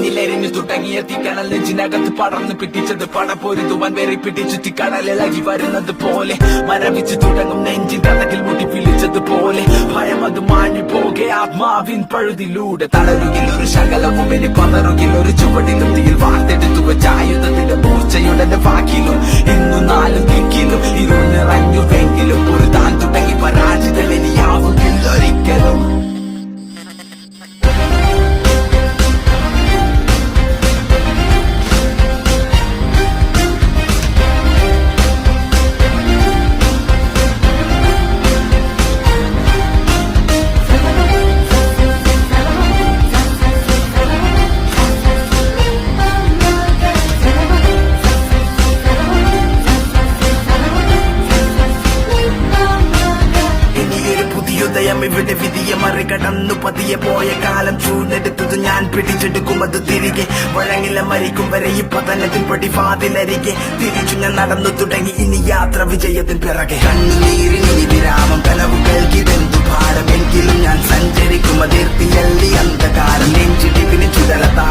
എന്നിലെരിഞ്ഞു തുടങ്ങിയ തീക്കണൽ നെഞ്ചിനകത്ത് പടർന്നു പിടിച്ചത് പടപൊരുതുവാൻ വേറെ പിടിച്ചുറ്റി കടലിളകി വരുന്നത് പോലെ മരവിച്ചു തുടങ്ങും നെഞ്ചിൻ തടകിൽ മുട്ടി വിളിച്ചതുപോലെ ഭയം അത് മാഞ്ഞു പോകെ ആത്മാവിൻ പഴുതിലൂടെ തളരുകിൽ ഒരു ശകലവും ഇനി പതറുകിൽ ഒരു ചുവടിലും തീയിൽ വാർത്തെടുത്തു വെച്ചായുധത്തിന്റെ മൂർച്ചയുടെ വാക്കിലും ഇന്നു നാലും ദിക്കിലും ഇരുൾ നിറഞ്ഞുവെങ്കിലും ഒരു താൻ തുടങ്ങി പരാജിതം ഇനിയാവുകില്ല ഒരിക്കലും. ഇവിടെ വിധിയെ മറികടന്നു പതിയെ പോയ കാലം ചൂടെടുത്തത് ഞാൻ പിടിച്ചെടുക്കും അത് തിരികെ വഴങ്ങില മരിക്കും വരെ ഈ പതനത്തിൻ പടിവാതിലരികെ തിരിച്ചു ഞാൻ നടന്നു തുടങ്ങി ഇനി യാത്ര വിജയത്തിൻ പിറകെ കണ്ണുനീരിനി വിരാമം കനവുകൾക്കിതെന്തു ഭാരമെങ്കിലും ഞാൻ സഞ്ചരിക്കും അതിർത്തിയല്ലി അന്ധകാരം നെഞ്ചിടിപ്പിന് ചുടലത്താ